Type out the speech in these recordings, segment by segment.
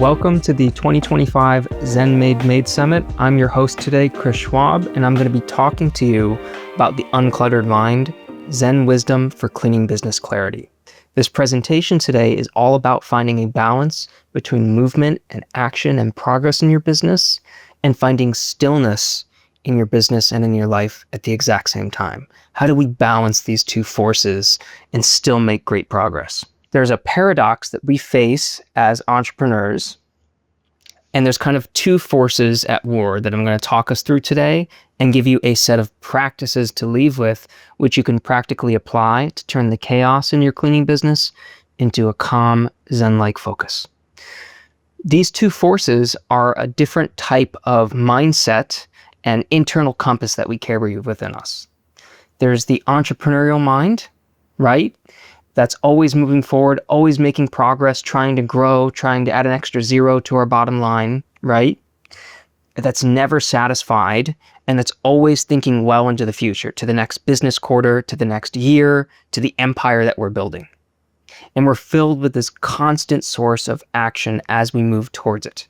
Welcome to the 2025 ZenMaid Maid Summit. I'm your host today, Chris Schwab, and I'm going to be talking to you about the uncluttered mind, Zen wisdom for cleaning business clarity. This presentation today is all about finding a balance between movement and action and progress in your business, and finding stillness in your business and in your life at the exact same time. How do we balance these two forces and still make great progress? There's a paradox that we face as entrepreneurs, and there's kind of two forces at war that I'm going to talk us through today and give you a set of practices to leave with, which you can practically apply to turn the chaos in your cleaning business into a calm, Zen-like focus. These two forces are a different type of mindset and internal compass that we carry within us. There's the entrepreneurial mind, right? That's always moving forward, always making progress, trying to grow, trying to add an extra zero to our bottom line, right? That's never satisfied, and that's always thinking well into the future, to the next business quarter, to the next year, to the empire that we're building. And we're filled with this constant source of action as we move towards it.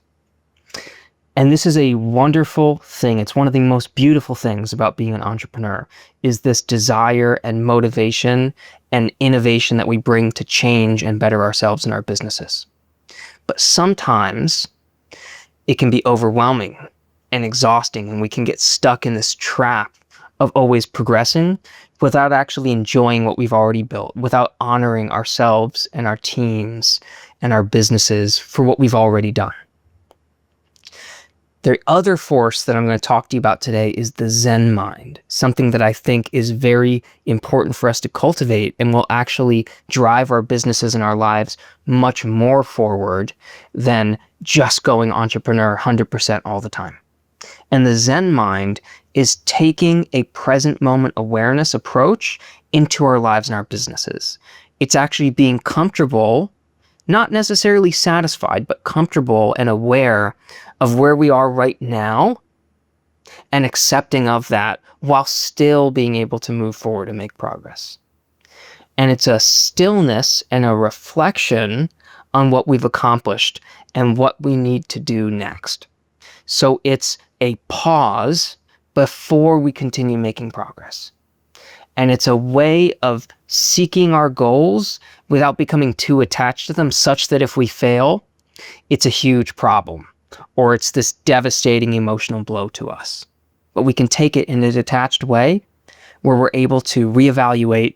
And this is a wonderful thing. It's one of the most beautiful things about being an entrepreneur, is this desire and motivation and innovation that we bring to change and better ourselves in our businesses. But sometimes it can be overwhelming and exhausting, and we can get stuck in this trap of always progressing without actually enjoying what we've already built, without honoring ourselves and our teams and our businesses for what we've already done. The other force that I'm going to talk to you about today is the Zen mind, something that I think is very important for us to cultivate and will actually drive our businesses and our lives much more forward than just going entrepreneur 100% all the time. And the Zen mind is taking a present moment awareness approach into our lives and our businesses. It's actually being comfortable, not necessarily satisfied, but comfortable and aware of where we are right now and accepting of that while still being able to move forward and make progress. And it's a stillness and a reflection on what we've accomplished and what we need to do next. So it's a pause before we continue making progress. And it's a way of seeking our goals without becoming too attached to them, such that if we fail, it's a huge problem, or it's this devastating emotional blow to us. But we can take it in a detached way where we're able to reevaluate,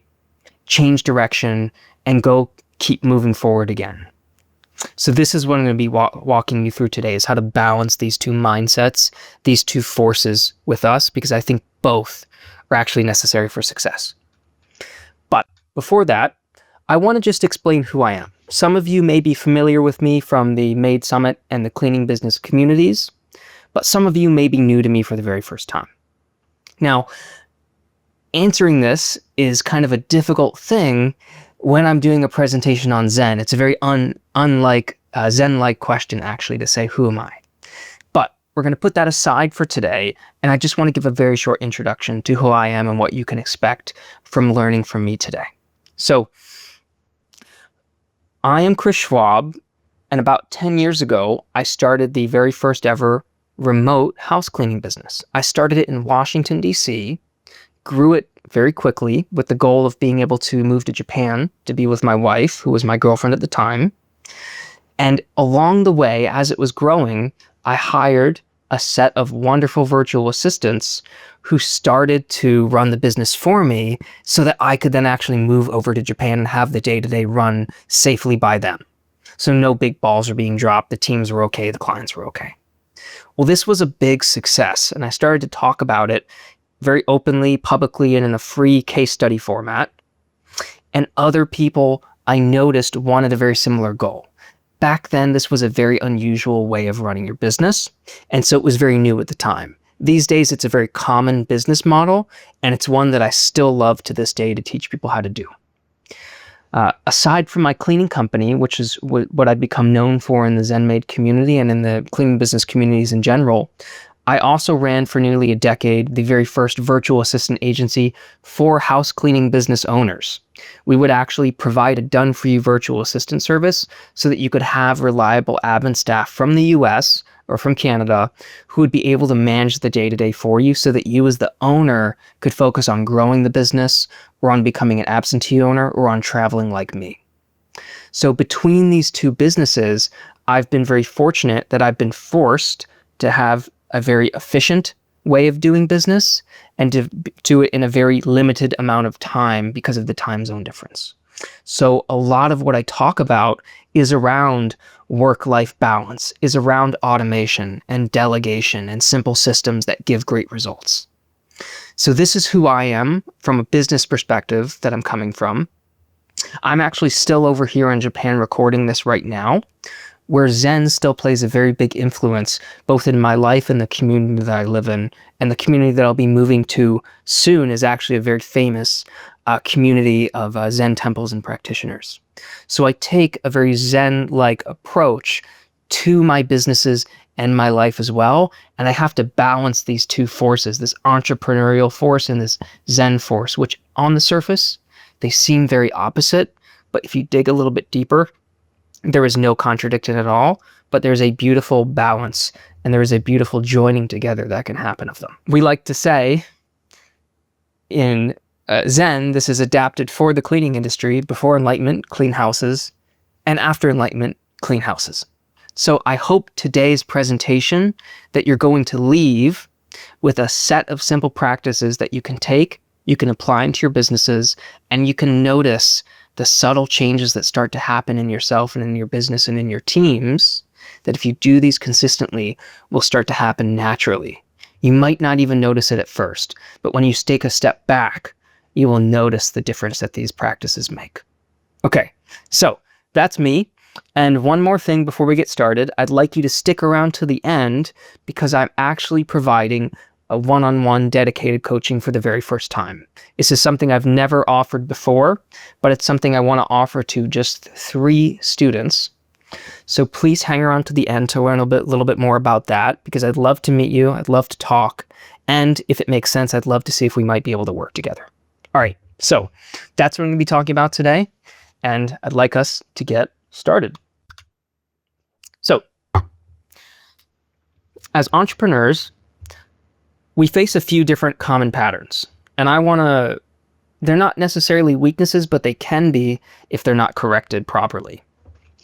change direction, and go keep moving forward again. So this is what I'm going to be walking you through today, is how to balance these two mindsets, these two forces with us, because I think both are actually necessary for success. But before that, I want to just explain who I am. Some of you may be familiar with me from the Maid Summit and the cleaning business communities, but some of you may be new to me for the very first time. Now, answering this is kind of a difficult thing when I'm doing a presentation on Zen. It's a very unlike Zen-like question, actually, to say, who am I? But we're going to put that aside for today, and I just want to give a very short introduction to who I am and what you can expect from learning from me today. So, I am Chris Schwab, and about 10 years ago, I started the very first ever remote house cleaning business. I started it in Washington, D.C., grew it very quickly with the goal of being able to move to Japan to be with my wife, who was my girlfriend at the time. And along the way, as it was growing, I hired a set of wonderful virtual assistants who started to run the business for me so that I could then actually move over to Japan and have the day-to-day run safely by them. So no big balls are being dropped, the teams were okay, the clients were okay. Well, this was a big success, and I started to talk about it very openly, publicly, and in a free case study format. And other people I noticed wanted a very similar goal. Back then, this was a very unusual way of running your business, and so it was very new at the time. These days, it's a very common business model, and it's one that I still love to this day to teach people how to do. Aside from my cleaning company, which is what I've become known for in the ZenMaid community and in the cleaning business communities in general, I also ran for nearly a decade the very first virtual assistant agency for house cleaning business owners. We would actually provide a done-for-you virtual assistant service so that you could have reliable admin staff from the US or from Canada who would be able to manage the day-to-day for you so that you as the owner could focus on growing the business or on becoming an absentee owner or on traveling like me. So between these two businesses, I've been very fortunate that I've been forced to have a very efficient way of doing business and to do it in a very limited amount of time because of the time zone difference. So a lot of what I talk about is around work-life balance, is around automation and delegation and simple systems that give great results. So this is who I am from a business perspective that I'm coming from. I'm actually still over here in Japan recording this right now, where Zen still plays a very big influence, both in my life and the community that I live in. And the community that I'll be moving to soon is actually a very famous community of Zen temples and practitioners. So I take a very Zen-like approach to my businesses and my life as well. And I have to balance these two forces, this entrepreneurial force and this Zen force, which on the surface, they seem very opposite. But if you dig a little bit deeper, there is no contradiction at all, but there's a beautiful balance and there is a beautiful joining together that can happen of them. We like to say in Zen, this is adapted for the cleaning industry: before enlightenment, clean houses, and after enlightenment, clean houses. So I hope today's presentation that you're going to leave with a set of simple practices that you can take, you can apply into your businesses, and you can notice the subtle changes that start to happen in yourself and in your business and in your teams, that if you do these consistently, will start to happen naturally. You might not even notice it at first, but when you take a step back, you will notice the difference that these practices make. Okay, so that's me. And one more thing before we get started, I'd like you to stick around to the end because I'm actually providing a one-on-one dedicated coaching for the very first time. This is something I've never offered before, but it's something I want to offer to just 3 students. So please hang around to the end to learn a little bit more about that, because I'd love to meet you, I'd love to talk, and if it makes sense, I'd love to see if we might be able to work together. All right, so that's what I'm going to be talking about today, and I'd like us to get started. So, as entrepreneurs, we face a few different common patterns, and they're not necessarily weaknesses, but they can be if they're not corrected properly.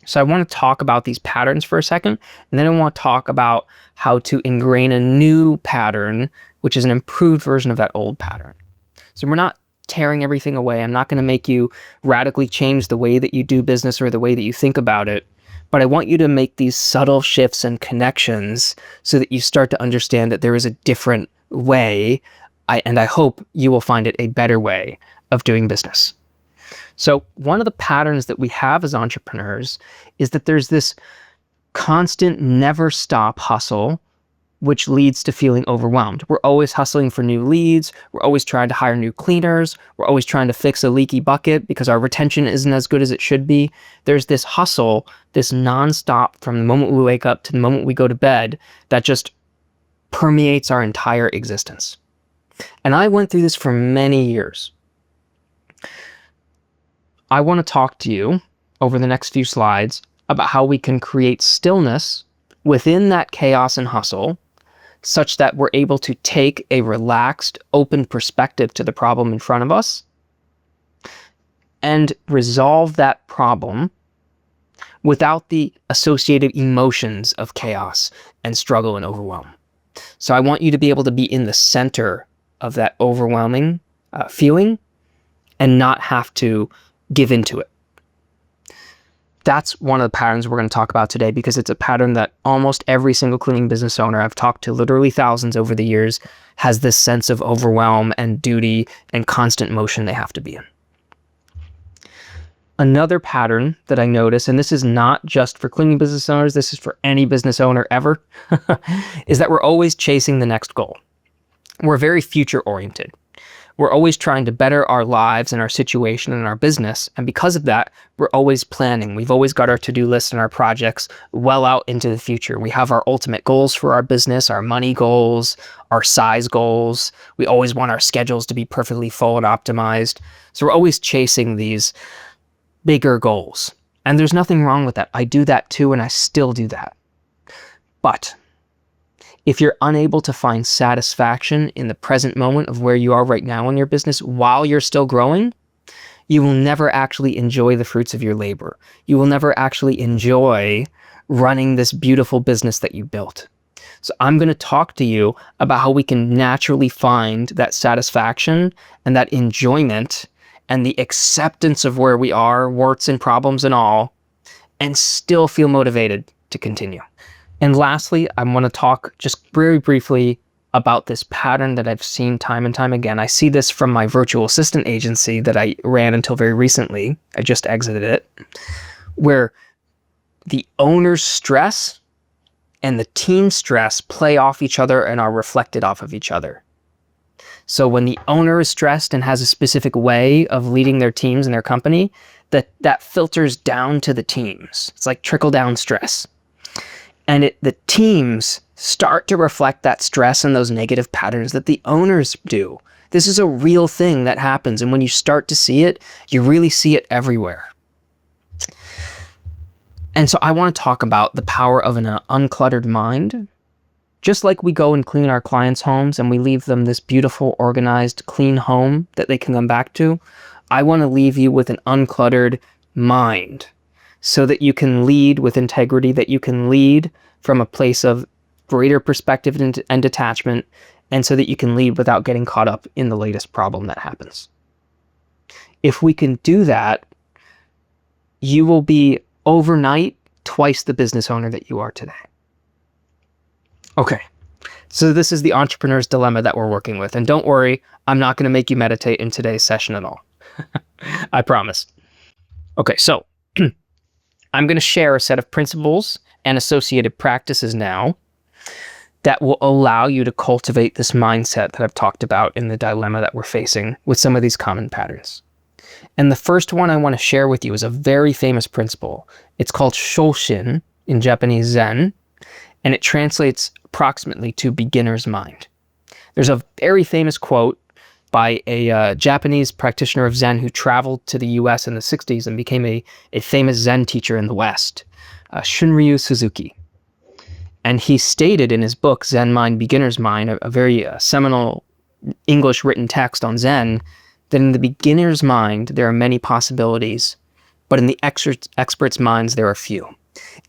So I want to talk about these patterns for a second, and then I want to talk about how to ingrain a new pattern, which is an improved version of that old pattern. So we're not tearing everything away. I'm not going to make you radically change the way that you do business or the way that you think about it, but I want you to make these subtle shifts and connections so that you start to understand that there is a different way, and I hope you will find it a better way of doing business. So one of the patterns that we have as entrepreneurs is that there's this constant, never stop hustle, which leads to feeling overwhelmed. We're always hustling for new leads. We're always trying to hire new cleaners. We're always trying to fix a leaky bucket because our retention isn't as good as it should be. There's this hustle, this nonstop from the moment we wake up to the moment we go to bed that just permeates our entire existence. And I went through this for many years. I want to talk to you over the next few slides about how we can create stillness within that chaos and hustle such that we're able to take a relaxed, open perspective to the problem in front of us and resolve that problem without the associated emotions of chaos and struggle and overwhelm. So I want you to be able to be in the center of that overwhelming feeling and not have to give into it. That's one of the patterns we're going to talk about today, because it's a pattern that almost every single cleaning business owner I've talked to, literally thousands over the years, has this sense of overwhelm and duty and constant motion they have to be in. Another pattern that I notice, and this is not just for cleaning business owners, this is for any business owner ever, is that we're always chasing the next goal. We're very future oriented. We're always trying to better our lives and our situation and our business. And because of that, we're always planning. We've always got our to-do list and our projects well out into the future. We have our ultimate goals for our business, our money goals, our size goals. We always want our schedules to be perfectly full and optimized. So we're always chasing these bigger goals. And there's nothing wrong with that. I do that too, and I still do that. But if you're unable to find satisfaction in the present moment of where you are right now in your business while you're still growing, you will never actually enjoy the fruits of your labor. You will never actually enjoy running this beautiful business that you built. So I'm going to talk to you about how we can naturally find that satisfaction and that enjoyment and the acceptance of where we are, warts and problems and all, and still feel motivated to continue. And lastly, I want to talk just very briefly about this pattern that I've seen time and time again. I see this from my virtual assistant agency that I ran until very recently. I just exited it, where the owner's stress and the team stress play off each other and are reflected off of each other. So when the owner is stressed and has a specific way of leading their teams and their company, that filters down to the teams. It's like trickle-down stress. And the teams start to reflect that stress and those negative patterns that the owners do. This is a real thing that happens. And when you start to see it, you really see it everywhere. And so I want to talk about the power of an uncluttered mind. Just like we go and clean our clients' homes and we leave them this beautiful, organized, clean home that they can come back to, I want to leave you with an uncluttered mind, so that you can lead with integrity, that you can lead from a place of greater perspective and detachment, and so that you can lead without getting caught up in the latest problem that happens. If we can do that, you will be overnight twice the business owner that you are today. Okay, so this is the entrepreneur's dilemma that we're working with. And don't worry, I'm not going to make you meditate in today's session at all. I promise. Okay, so I'm going to share a set of principles and associated practices now that will allow you to cultivate this mindset that I've talked about in the dilemma that we're facing with some of these common patterns. And the first one I want to share with you is a very famous principle. It's called Shoshin in Japanese Zen, and it translates approximately to beginner's mind. There's a very famous quote by a Japanese practitioner of Zen who traveled to the US in the 60s and became a famous Zen teacher in the West, Shunryu Suzuki. And he stated in his book, ZenMaid, Beginner's Mind, a very seminal English written text on Zen, that in the beginner's mind, there are many possibilities, but in the expert's minds, there are few.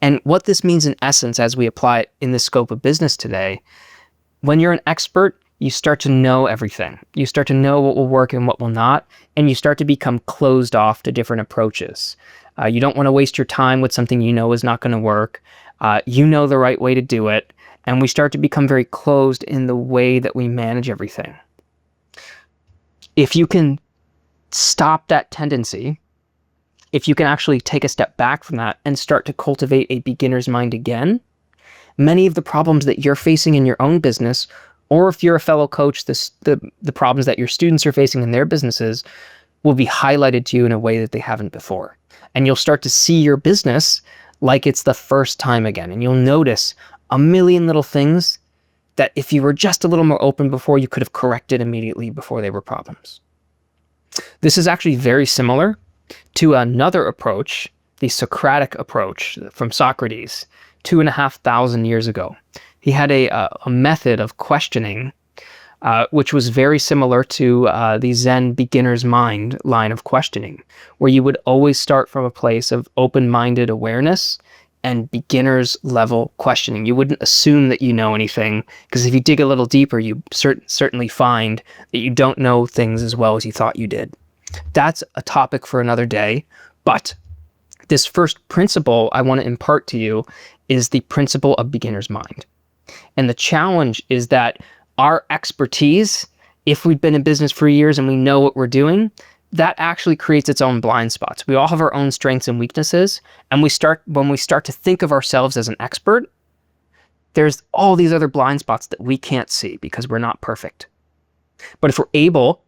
And what this means in essence, as we apply it in the scope of business today, when you're an expert, you start to know everything. You start to know what will work and what will not, and you start to become closed off to different approaches. You don't want to waste your time with something you know is not going to work. You know the right way to do it, and we start to become very closed in the way that we manage everything. If you can stop that tendency, if you can actually take a step back from that and start to cultivate a beginner's mind again, many of the problems that you're facing in your own business, or if you're a fellow coach, the problems that your students are facing in their businesses will be highlighted to you in a way that they haven't before. And you'll start to see your business like it's the first time again. And you'll notice a million little things that if you were just a little more open before, you could have corrected immediately before they were problems. This is actually very similar to another approach, the Socratic approach from Socrates, 2,500 years ago. He had a method of questioning, which was very similar to the Zen beginner's mind line of questioning, where you would always start from a place of open-minded awareness and beginner's level questioning. You wouldn't assume that you know anything, because if you dig a little deeper, you certainly find that you don't know things as well as you thought you did. That's a topic for another day, but this first principle I want to impart to you is the principle of beginner's mind. And the challenge is that our expertise, if we've been in business for years and we know what we're doing, that actually creates its own blind spots. We all have our own strengths and weaknesses, and when we start to think of ourselves as an expert, there's all these other blind spots that we can't see because we're not perfect. But if we're able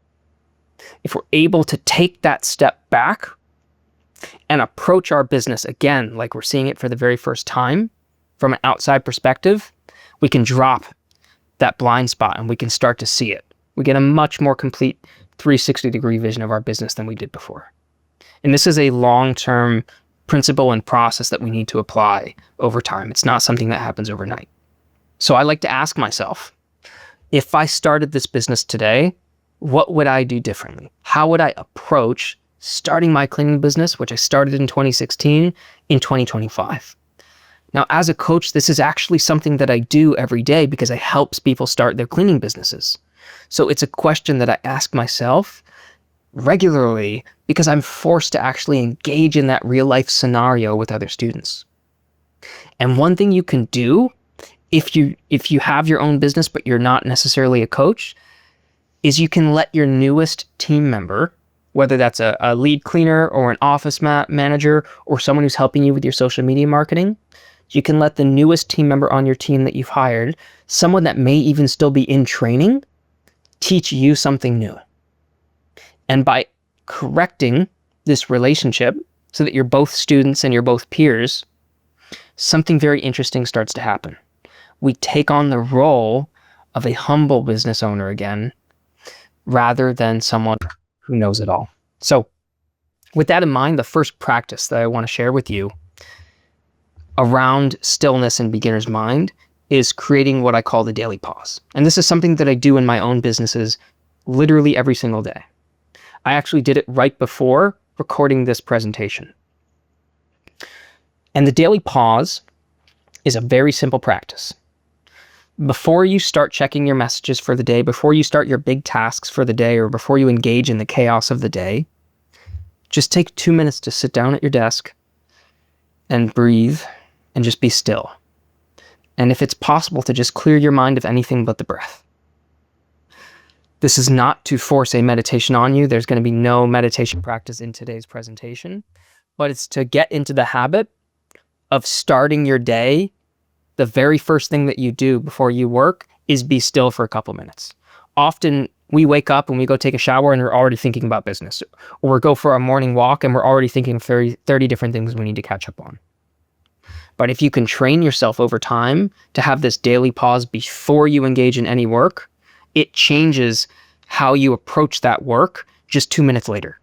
If we're able to take that step back and approach our business again, like we're seeing it for the very first time from an outside perspective, we can drop that blind spot and we can start to see it. We get a much more complete 360-degree vision of our business than we did before. And this is a long-term principle and process that we need to apply over time. It's not something that happens overnight. So I like to ask myself, if I started this business today, what would I do differently? How would I approach starting my cleaning business, which I started in 2016, in 2025? Now, as a coach, this is actually something that I do every day because I help people start their cleaning businesses. So it's a question that I ask myself regularly because I'm forced to actually engage in that real life scenario with other students. And one thing you can do if you have your own business but you're not necessarily a coach is you can let your newest team member, whether that's a lead cleaner or an office manager or someone who's helping you with your social media marketing, you can let the newest team member on your team that you've hired, someone that may even still be in training, teach you something new. And by correcting this relationship so that you're both students and you're both peers, something very interesting starts to happen. We take on the role of a humble business owner again, rather than someone who knows it all. So with that in mind, the first practice that I want to share with you around stillness in beginner's mind is creating what I call the daily pause. And this is something that I do in my own businesses literally every single day. I actually did it right before recording this presentation. And the daily pause is a very simple practice. Before you start checking your messages for the day, before you start your big tasks for the day, or before you engage in the chaos of the day, just take 2 minutes to sit down at your desk and breathe and just be still. And if it's possible, to just clear your mind of anything but the breath. This is not to force a meditation on you. There's going to be no meditation practice in today's presentation, but it's to get into the habit of starting your day. The very first thing that you do before you work is be still for a couple minutes. Often we wake up and we go take a shower and we're already thinking about business, or we go for a morning walk and we're already thinking of 30 different things we need to catch up on. But if you can train yourself over time to have this daily pause before you engage in any work, it changes how you approach that work just 2 minutes later.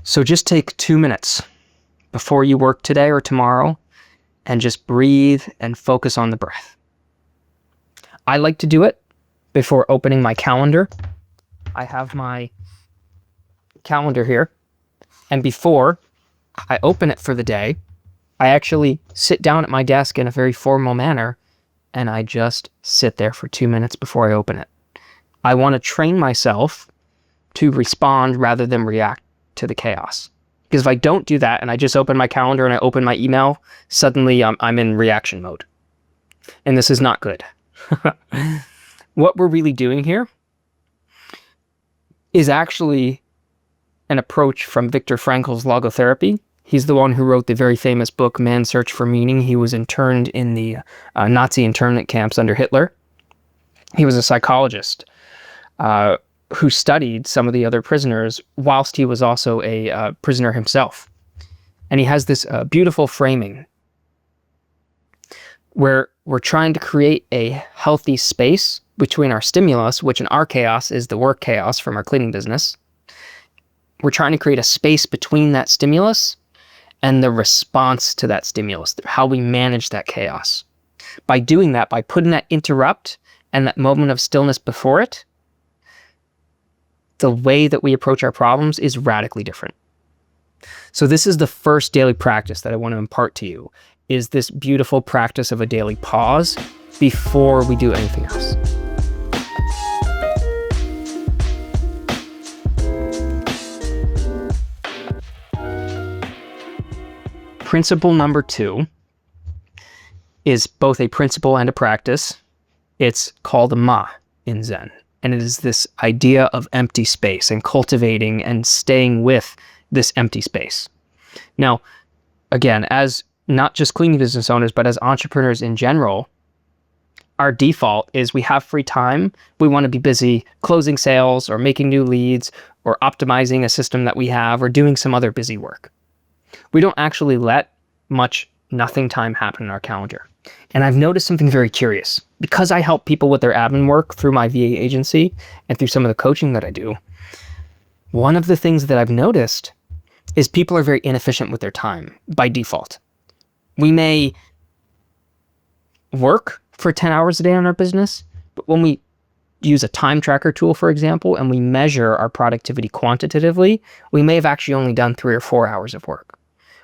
So just take 2 minutes before you work today or tomorrow and just breathe and focus on the breath. I like to do it before opening my calendar. I have my calendar here, and before I open it for the day, I actually sit down at my desk in a very formal manner and I just sit there for 2 minutes before I open it. I want to train myself to respond rather than react to the chaos. Because if I don't do that and I just open my calendar and I open my email, suddenly I'm in reaction mode. And this is not good. What we're really doing here is actually an approach from Viktor Frankl's logotherapy. He's the one who wrote the very famous book, Man's Search for Meaning. He was interned in the Nazi internment camps under Hitler. He was a psychologist who studied some of the other prisoners whilst he was also a prisoner himself. And he has this beautiful framing where we're trying to create a healthy space between our stimulus, which in our chaos is the work chaos from our cleaning business. We're trying to create a space between that stimulus and the response to that stimulus, how we manage that chaos. By doing that, by putting that interrupt and that moment of stillness before it, the way that we approach our problems is radically different. So this is the first daily practice that I want to impart to you, is this beautiful practice of a daily pause before we do anything else. Principle number 2 is both a principle and a practice. It's called ma in Zen. And it is this idea of empty space and cultivating and staying with this empty space. Now, again, as not just cleaning business owners, but as entrepreneurs in general, our default is we have free time. We want to be busy closing sales or making new leads or optimizing a system that we have or doing some other busy work. We don't actually let much nothing time happen in our calendar. And I've noticed something very curious. Because I help people with their admin work through my VA agency and through some of the coaching that I do, one of the things that I've noticed is people are very inefficient with their time by default. We may work for 10 hours a day on our business, but when we use a time tracker tool, for example, and we measure our productivity quantitatively, we may have actually only done 3 or 4 hours of work.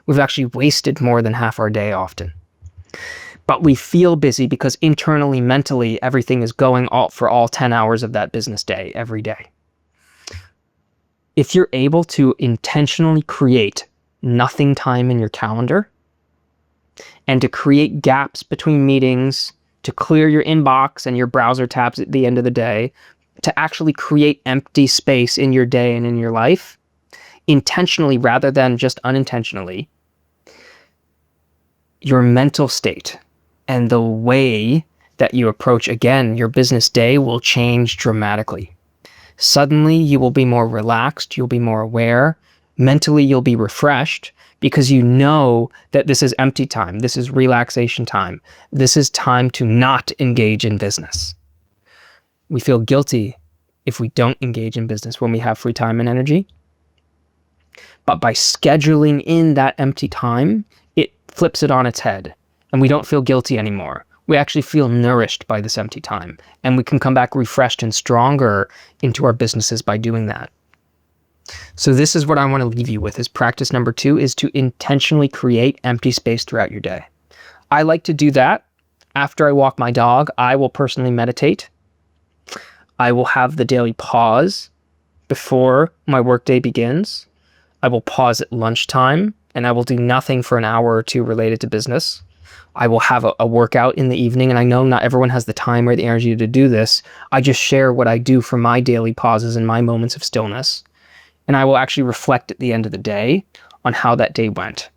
We've actually wasted more than half our day often. But we feel busy because internally, mentally, everything is going for all 10 hours of that business day every day. If you're able to intentionally create nothing time in your calendar and to create gaps between meetings, to clear your inbox and your browser tabs at the end of the day, to actually create empty space in your day and in your life, intentionally rather than just unintentionally, your mental state and the way that you approach, again, your business day will change dramatically. Suddenly, you will be more relaxed, you'll be more aware, mentally you'll be refreshed because you know that this is empty time, this is relaxation time, this is time to not engage in business. We feel guilty if we don't engage in business when we have free time and energy. But by scheduling in that empty time, it flips it on its head. And we don't feel guilty anymore. We actually feel nourished by this empty time. And we can come back refreshed and stronger into our businesses by doing that. So this is what I want to leave you with, is practice number 2 is to intentionally create empty space throughout your day. I like to do that. After I walk my dog, I will personally meditate. I will have the daily pause before my workday begins. I will pause at lunchtime, and I will do nothing for an hour or 2 related to business. I will have a workout in the evening, and I know not everyone has the time or the energy to do this. I just share what I do for my daily pauses and my moments of stillness. And I will actually reflect at the end of the day on how that day went.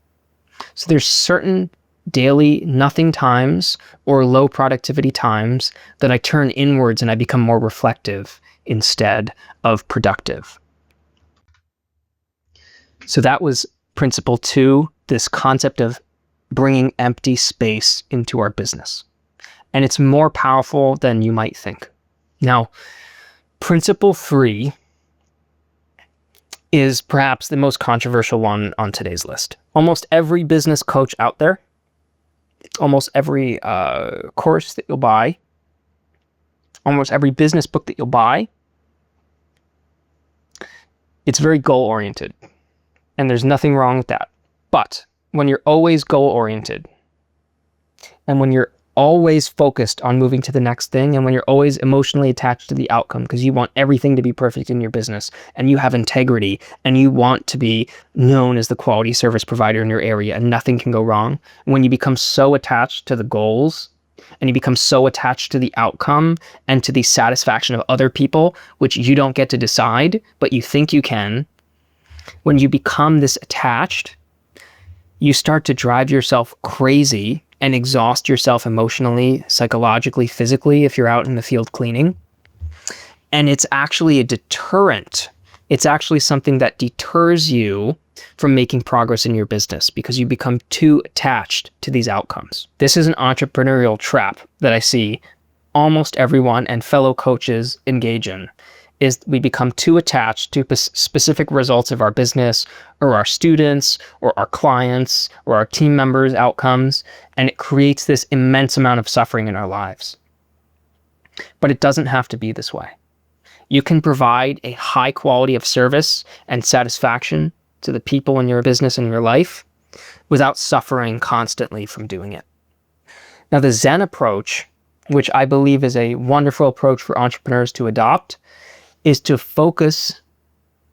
So there's certain daily nothing times or low productivity times that I turn inwards and I become more reflective instead of productive. So that was principle 2, this concept of bringing empty space into our business. And it's more powerful than you might think. Now, principle 3 is perhaps the most controversial one on today's list. Almost every business coach out there, almost every course that you'll buy, almost every business book that you'll buy, it's very goal-oriented. And there's nothing wrong with that. But when you're always goal-oriented, and when you're always focused on moving to the next thing, and when you're always emotionally attached to the outcome because you want everything to be perfect in your business, and you have integrity, and you want to be known as the quality service provider in your area, and nothing can go wrong, when you become so attached to the goals, and you become so attached to the outcome and to the satisfaction of other people, which you don't get to decide, but you think you can, when you become this attached, you start to drive yourself crazy and exhaust yourself emotionally, psychologically, physically, if you're out in the field cleaning. And it's actually a deterrent. It's actually something that deters you from making progress in your business because you become too attached to these outcomes. This is an entrepreneurial trap that I see almost everyone and fellow coaches engage in. Is we become too attached to specific results of our business or our students or our clients or our team members' outcomes, and it creates this immense amount of suffering in our lives. But it doesn't have to be this way. You can provide a high quality of service and satisfaction to the people in your business and your life without suffering constantly from doing it. Now, the Zen approach, which I believe is a wonderful approach for entrepreneurs to adopt, is to focus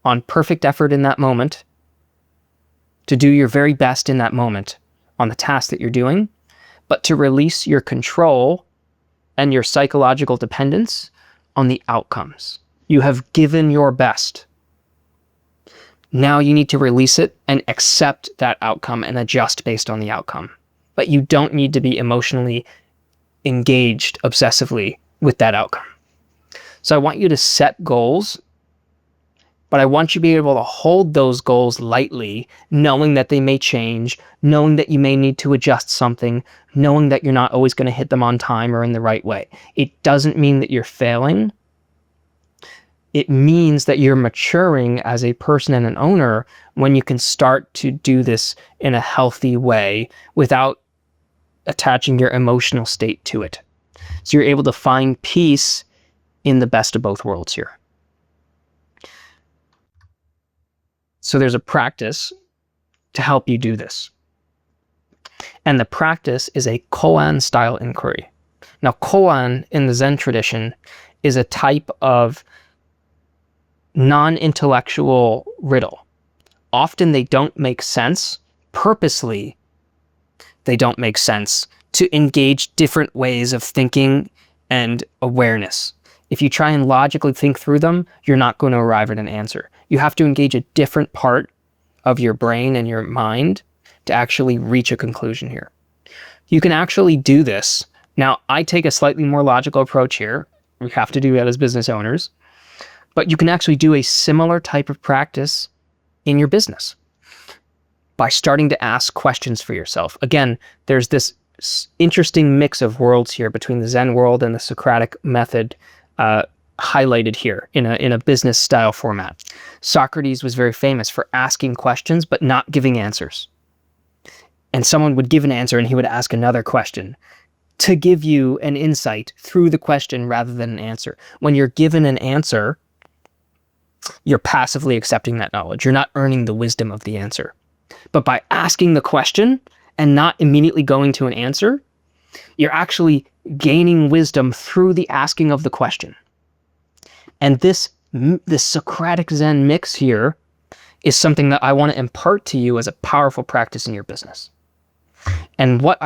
on perfect effort in that moment, to do your very best in that moment on the task that you're doing, but to release your control and your psychological dependence on the outcomes. You have given your best. Now you need to release it and accept that outcome and adjust based on the outcome. But you don't need to be emotionally engaged obsessively with that outcome. So I want you to set goals, but I want you to be able to hold those goals lightly, knowing that they may change, knowing that you may need to adjust something, knowing that you're not always going to hit them on time or in the right way. It doesn't mean that you're failing. It means that you're maturing as a person and an owner when you can start to do this in a healthy way without attaching your emotional state to it. So you're able to find peace in the best of both worlds here. So there's a practice to help you do this. And the practice is a Koan-style inquiry. Now, Koan in the Zen tradition is a type of non-intellectual riddle. Often they don't make sense. Purposely, they don't make sense to engage different ways of thinking and awareness. If you try and logically think through them, you're not going to arrive at an answer. You have to engage a different part of your brain and your mind to actually reach a conclusion here. You can actually do this. Now, I take a slightly more logical approach here. We have to do that as business owners. But you can actually do a similar type of practice in your business by starting to ask questions for yourself. Again, there's this interesting mix of worlds here between the Zen world and the Socratic method highlighted here in a business style format. Socrates was very famous for asking questions but not giving answers. And someone would give an answer and he would ask another question to give you an insight through the question rather than an answer. When you're given an answer, you're passively accepting that knowledge. You're not earning the wisdom of the answer. But by asking the question and not immediately going to an answer, you're actually gaining wisdom through the asking of the question. And this Socratic Zen mix here is something that I want to impart to you as a powerful practice in your business. And what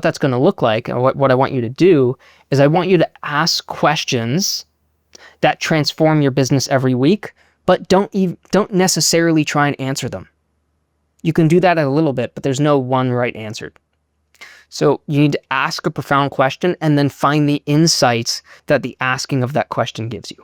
that's going to look like, and what I want you to do, is I want you to ask questions that transform your business every week, but don't necessarily try and answer them. You can do that a little bit, but there's no one right answer. So you need to ask a profound question and then find the insights that the asking of that question gives you.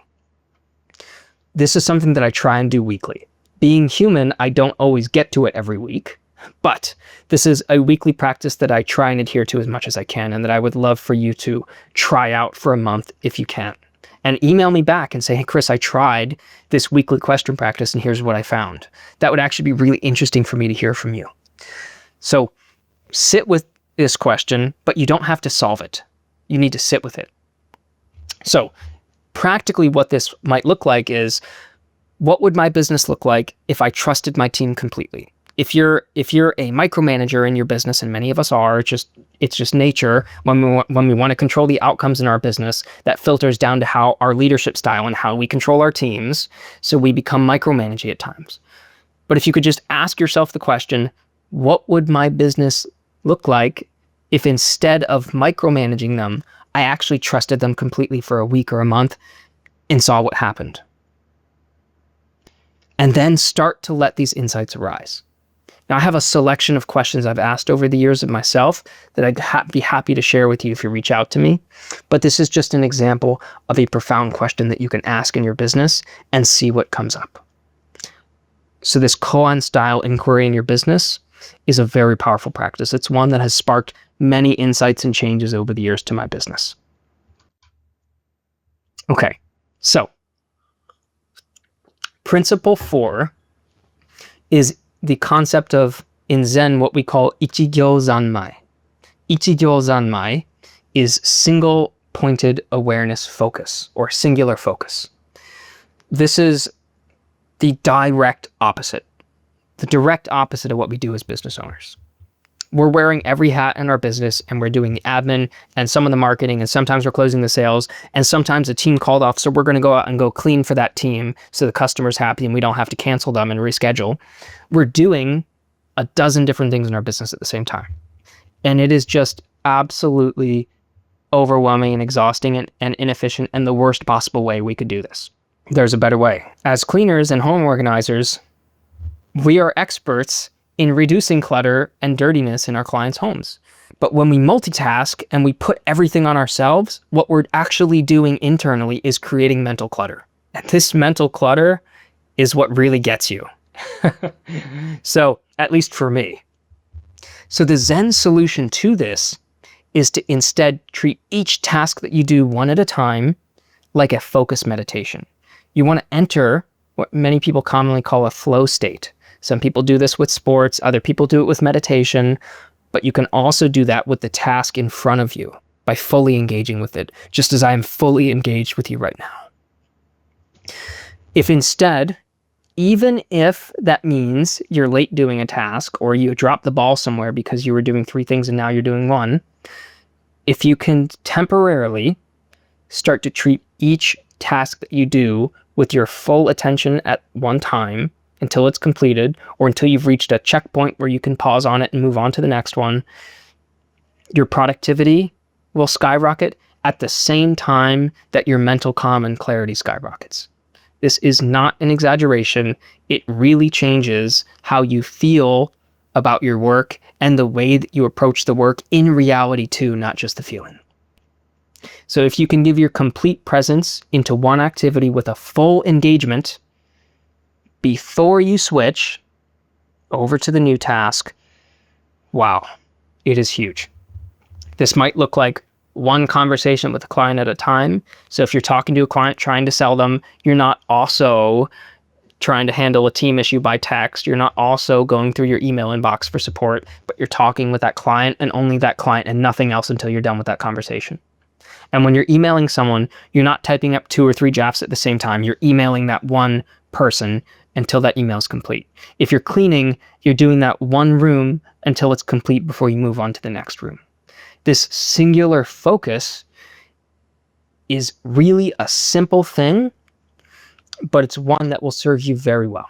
This is something that I try and do weekly. Being human, I don't always get to it every week, but this is a weekly practice that I try and adhere to as much as I can, and that I would love for you to try out for a month if you can. And email me back and say, hey, Chris, I tried this weekly question practice and here's what I found. That would actually be really interesting for me to hear from you. So sit with this question, but you don't have to solve it. You need to sit with it. So practically what this might look like is, what would my business look like if I trusted my team completely? If you're a micromanager in your business, and many of us are, it's just nature, when we want to control the outcomes in our business, that filters down to how our leadership style and how we control our teams, so we become micromanaging at times. But if you could just ask yourself the question, what would my business look like if instead of micromanaging them, I actually trusted them completely for a week or a month and saw what happened? And then start to let these insights arise. Now, I have a selection of questions I've asked over the years of myself that I'd be happy to share with you if you reach out to me. But this is just an example of a profound question that you can ask in your business and see what comes up. So this Koan-style inquiry in your business is a very powerful practice. It's one that has sparked many insights and changes over the years to my business. Okay, so principle 4 is the concept of, in Zen, what we call Ichigyo-zanmai. Ichigyo-zanmai is single-pointed awareness focus, or singular focus. This is the direct opposite of what we do as business owners. We're wearing every hat in our business, and we're doing the admin and some of the marketing, and sometimes we're closing the sales, and sometimes a team called off, so we're going to go out and go clean for that team so the customer's happy and we don't have to cancel them and reschedule. We're doing a dozen different things in our business at the same time. And it is just absolutely overwhelming and exhausting and inefficient, and the worst possible way we could do this. There's a better way. As cleaners and home organizers, we are experts in reducing clutter and dirtiness in our clients' homes. But when we multitask and we put everything on ourselves, what we're actually doing internally is creating mental clutter. And this mental clutter is what really gets you. So, at least for me. So the Zen solution to this is to instead treat each task that you do one at a time like a focus meditation. You want to enter what many people commonly call a flow state. Some people do this with sports, other people do it with meditation, but you can also do that with the task in front of you by fully engaging with it, just as I am fully engaged with you right now. If instead, even if that means you're late doing a task or you dropped the ball somewhere because you were doing 3 things and now you're doing 1, if you can temporarily start to treat each task that you do with your full attention at one time until it's completed, or until you've reached a checkpoint where you can pause on it and move on to the next one, your productivity will skyrocket at the same time that your mental calm and clarity skyrockets. This is not an exaggeration. It really changes how you feel about your work and the way that you approach the work in reality too, not just the feeling. So if you can give your complete presence into one activity with a full engagement before you switch over to the new task, wow, it is huge. This might look like one conversation with a client at a time. So if you're talking to a client trying to sell them, you're not also trying to handle a team issue by text. You're not also going through your email inbox for support, but you're talking with that client and only that client and nothing else until you're done with that conversation. And when you're emailing someone, you're not typing up 2 or 3 drafts at the same time. You're emailing that one person until that email is complete. If you're cleaning, you're doing that one room until it's complete before you move on to the next room. This singular focus is really a simple thing, but it's one that will serve you very well.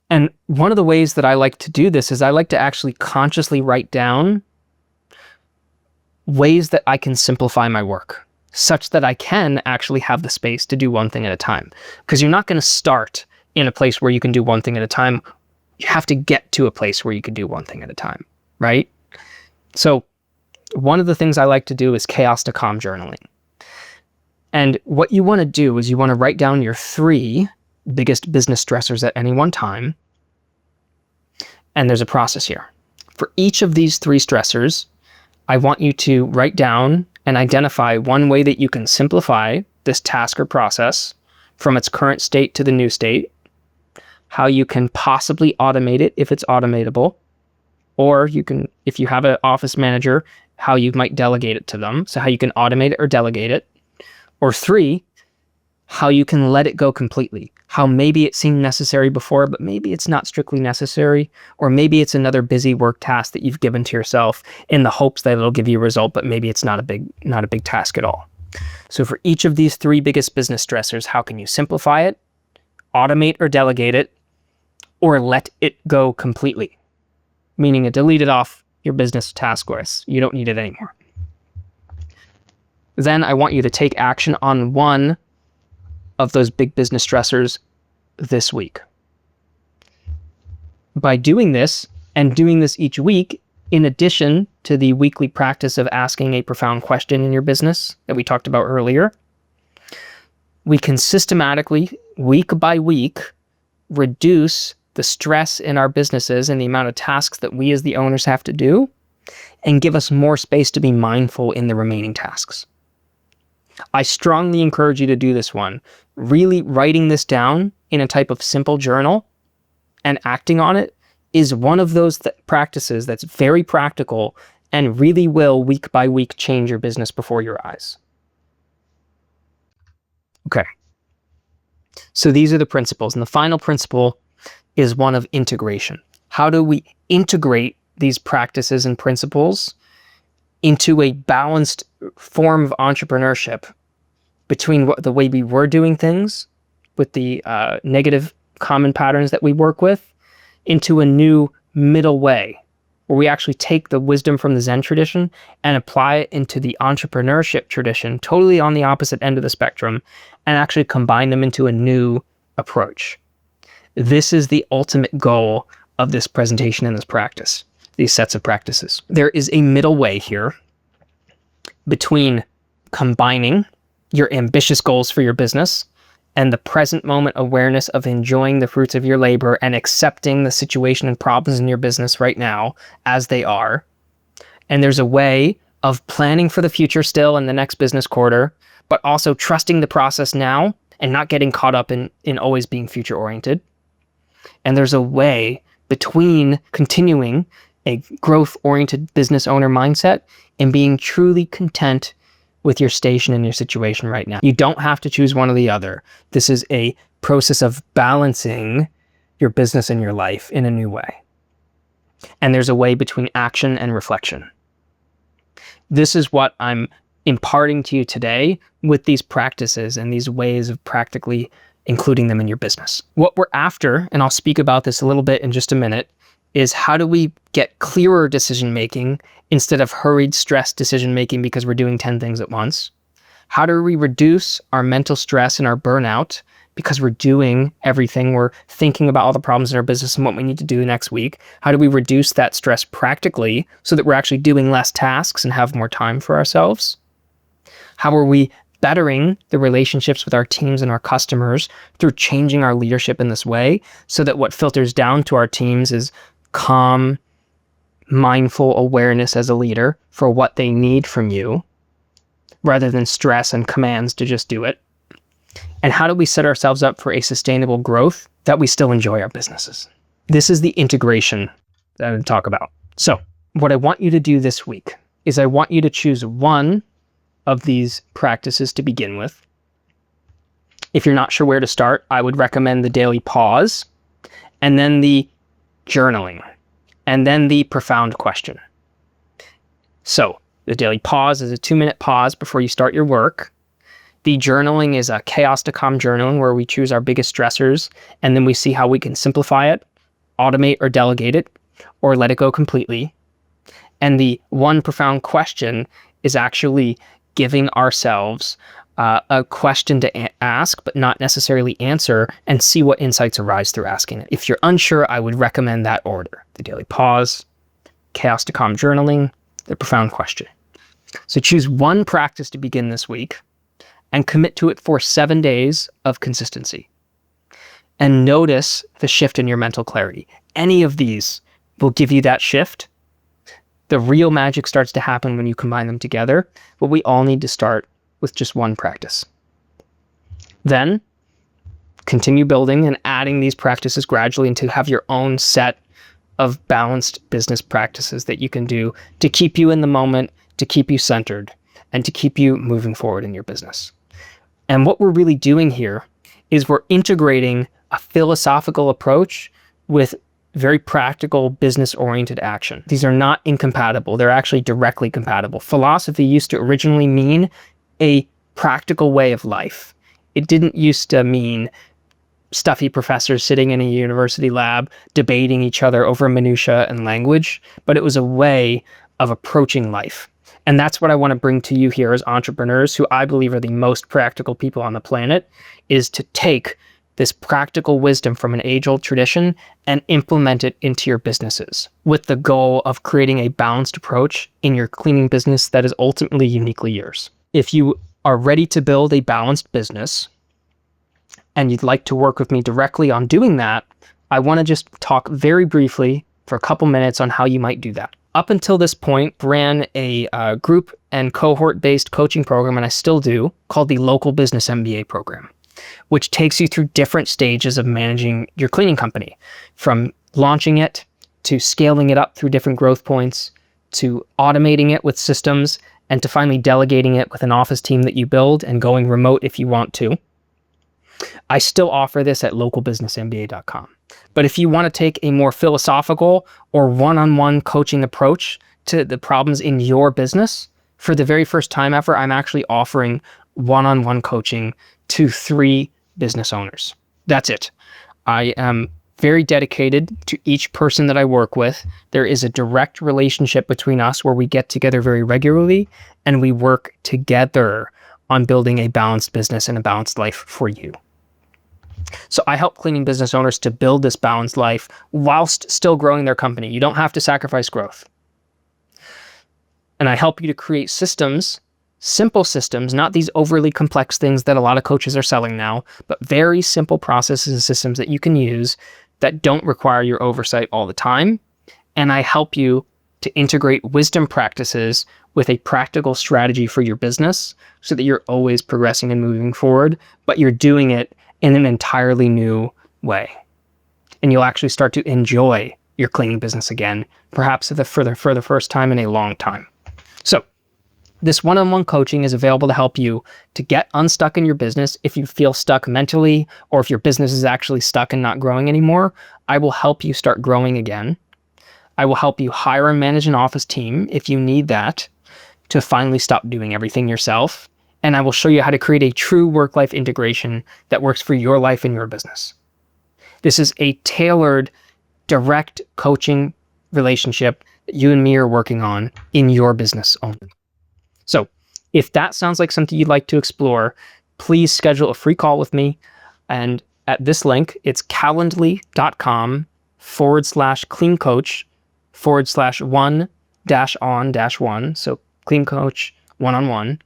And one of the ways that I like to do this is I like to actually consciously write down ways that I can simplify my work, such that I can actually have the space to do one thing at a time. Because you're not going to start in a place where you can do one thing at a time. You have to get to a place where you can do one thing at a time, right? So one of the things I like to do is chaos to calm journaling. And what you want to do is you want to write down your 3 biggest business stressors at any one time. And there's a process here. For each of these 3 stressors, I want you to write down and identify one way that you can simplify this task or process from its current state to the new state, how you can possibly automate it if it's automatable, or you can, if you have an office manager, how you might delegate it to them, so how you can automate it or delegate it, or 3, how you can let it go completely, how maybe it seemed necessary before, but maybe it's not strictly necessary, or maybe it's another busy work task that you've given to yourself in the hopes that it'll give you a result, but maybe it's not a big task at all. So for each of these 3 biggest business stressors, how can you simplify it, automate or delegate it, or let it go completely? Meaning delete it off your business task list. You don't need it anymore. Then I want you to take action on one of those big business stressors this week. By doing this, and doing this each week, in addition to the weekly practice of asking a profound question in your business that we talked about earlier, we can systematically, week by week, reduce the stress in our businesses and the amount of tasks that we as the owners have to do, and give us more space to be mindful in the remaining tasks. I strongly encourage you to do this one. Really writing this down in a type of simple journal and acting on it is one of those practices that's very practical and really will, week by week, change your business before your eyes. Okay. So these are the principles. And the final principle is one of integration. How do we integrate these practices and principles into a balanced form of entrepreneurship between the way we were doing things with the negative common patterns that we work with into a new middle way where we actually take the wisdom from the Zen tradition and apply it into the entrepreneurship tradition, totally on the opposite end of the spectrum, and actually combine them into a new approach. This is the ultimate goal of this presentation and this practice, these sets of practices. There is a middle way here between combining your ambitious goals for your business and the present moment awareness of enjoying the fruits of your labor and accepting the situation and problems in your business right now as they are. And there's a way of planning for the future still in the next business quarter, but also trusting the process now and not getting caught up in always being future oriented. And there's a way between continuing a growth-oriented business owner mindset and being truly content with your station and your situation right now. You don't have to choose one or the other. This is a process of balancing your business and your life in a new way. And there's a way between action and reflection. This is what I'm imparting to you today with these practices and these ways of practically including them in your business. What we're after, and I'll speak about this a little bit in just a minute, is how do we get clearer decision-making instead of hurried, stressed decision-making because we're doing 10 things at once? How do we reduce our mental stress and our burnout because we're doing everything? We're thinking about all the problems in our business and what we need to do next week. How do we reduce that stress practically so that we're actually doing less tasks and have more time for ourselves? How are we bettering the relationships with our teams and our customers through changing our leadership in this way so that what filters down to our teams is calm, mindful awareness as a leader for what they need from you, rather than stress and commands to just do it? And how do we set ourselves up for a sustainable growth that we still enjoy our businesses? This is the integration that I'm going to talk about. So what I want you to do this week is I want you to choose one of these practices to begin with. If you're not sure where to start, I would recommend the daily pause, and then the journaling, and then the profound question. So the daily pause is a 2-minute pause before you start your work. The journaling is a chaos to calm journaling where we choose our biggest stressors, and then we see how we can simplify it, automate or delegate it, or let it go completely. And the one profound question is actually giving ourselves a question to ask, but not necessarily answer, and see what insights arise through asking it. If you're unsure, I would recommend that order: the daily pause, chaos to calm journaling, the profound question. So choose one practice to begin this week and commit to it for 7 days of consistency. And notice the shift in your mental clarity. Any of these will give you that shift. The real magic starts to happen when you combine them together, but we all need to start with just one practice. Then continue building and adding these practices gradually until you have your own set of balanced business practices that you can do to keep you in the moment, to keep you centered, and to keep you moving forward in your business. And what we're really doing here is we're integrating a philosophical approach with very practical business-oriented action. These are not incompatible. They're actually directly compatible. Philosophy used to originally mean a practical way of life. It didn't used to mean stuffy professors sitting in a university lab debating each other over minutia and language, but it was a way of approaching life. And that's what I want to bring to you here as entrepreneurs, who I believe are the most practical people on the planet, is to take this practical wisdom from an age-old tradition and implement it into your businesses with the goal of creating a balanced approach in your cleaning business that is ultimately uniquely yours. If you are ready to build a balanced business and you'd like to work with me directly on doing that, I want to just talk very briefly for a couple minutes on how you might do that. Up until this point, ran a group and cohort-based coaching program, and I still do, called the Local Business MBA program, which takes you through different stages of managing your cleaning company, from launching it to scaling it up through different growth points, to automating it with systems, and to finally delegating it with an office team that you build and going remote if you want to. I still offer this at localbusinessmba.com. But if you want to take a more philosophical or one-on-one coaching approach to the problems in your business, for the very first time ever, I'm actually offering one-on-one coaching to 3 business owners. That's it. I am very dedicated to each person that I work with. There is a direct relationship between us where we get together very regularly and we work together on building a balanced business and a balanced life for you. So I help cleaning business owners to build this balanced life whilst still growing their company. You don't have to sacrifice growth. And I help you to create systems, simple systems, not these overly complex things that a lot of coaches are selling now, but very simple processes and systems that you can use that don't require your oversight all the time. And I help you to integrate wisdom practices with a practical strategy for your business so that you're always progressing and moving forward, but you're doing it in an entirely new way. And you'll actually start to enjoy your cleaning business again, perhaps for the first time in a long time. So this one-on-one coaching is available to help you to get unstuck in your business. If you feel stuck mentally, or if your business is actually stuck and not growing anymore, I will help you start growing again. I will help you hire and manage an office team if you need that to finally stop doing everything yourself. And I will show you how to create a true work-life integration that works for your life and your business. This is a tailored, direct coaching relationship that you and me are working on in your business only. So if that sounds like something you'd like to explore, please schedule a free call with me. And at this link, it's calendly.com/cleancoach/1-on-1. So clean coach one-on-one.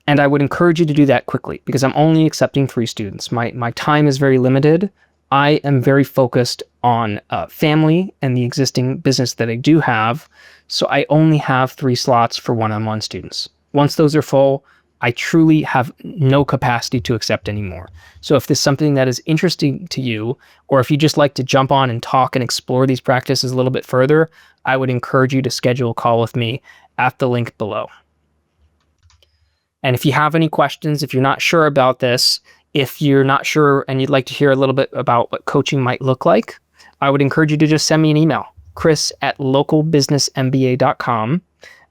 And I would encourage you to do that quickly because I'm only accepting 3 students. My time is very limited. I am very focused on family and the existing business that I do have. So I only have 3 slots for one-on-one students. Once those are full, I truly have no capacity to accept anymore. So if this is something that is interesting to you, or if you just like to jump on and talk and explore these practices a little bit further, I would encourage you to schedule a call with me at the link below. And if you have any questions, if you're not sure about this, if you're not sure and you'd like to hear a little bit about what coaching might look like, I would encourage you to just send me an email, chris@localbusinessmba.com.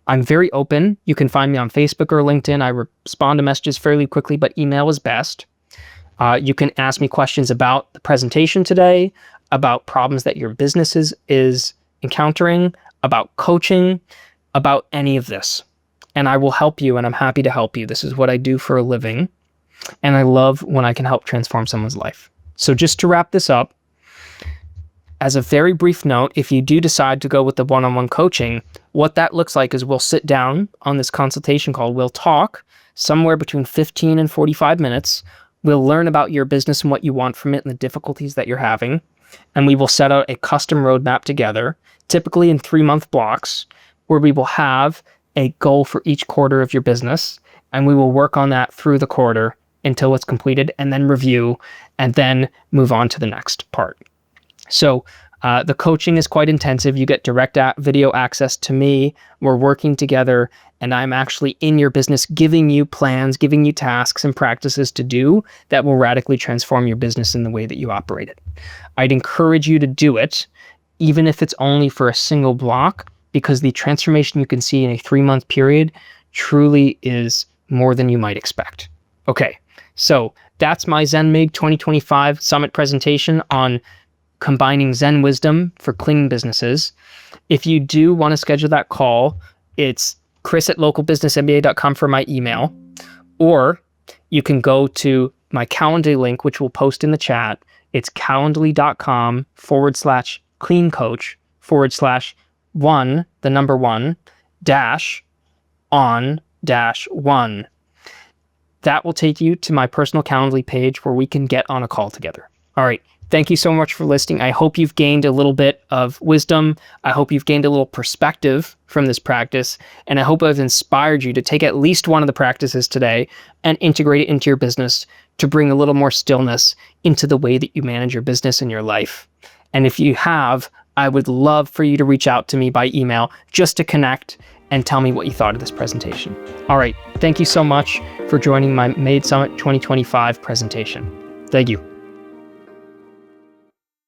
I'm very open. You can find me on Facebook or LinkedIn. I respond to messages fairly quickly, but email is best. You can ask me questions about the presentation today, about problems that your business is encountering, about coaching, about any of this. And I will help you, and I'm happy to help you. This is what I do for a living. And I love when I can help transform someone's life. So just to wrap this up, as a very brief note, if you do decide to go with the one-on-one coaching, what that looks like is we'll sit down on this consultation call. We'll talk somewhere between 15 and 45 minutes. We'll learn about your business and what you want from it and the difficulties that you're having. And we will set out a custom roadmap together, typically in 3-month blocks, where we will have a goal for each quarter of your business. And we will work on that through the quarter until it's completed, and then review, and then move on to the next part. So the coaching is quite intensive. You get direct video access to me. We're working together, and I'm actually in your business giving you plans, giving you tasks and practices to do that will radically transform your business in the way that you operate it. I'd encourage you to do it, even if it's only for a single block, because the transformation you can see in a 3-month period truly is more than you might expect. Okay, so that's my ZenMaid 2025 Summit presentation on combining Zen wisdom for cleaning businesses. If you do want to schedule that call, it's chris@localbusinessmba.com for my email, or you can go to my Calendly link, which we'll post in the chat. It's calendly.com/cleancoach/1, the number 1, -on-1. That will take you to my personal Calendly page where we can get on a call together. All right. Thank you so much for listening. I hope you've gained a little bit of wisdom. I hope you've gained a little perspective from this practice. And I hope I've inspired you to take at least one of the practices today and integrate it into your business to bring a little more stillness into the way that you manage your business and your life. And if you have, I would love for you to reach out to me by email just to connect and tell me what you thought of this presentation. All right. Thank you so much for joining my Maids Summit 2025 presentation. Thank you.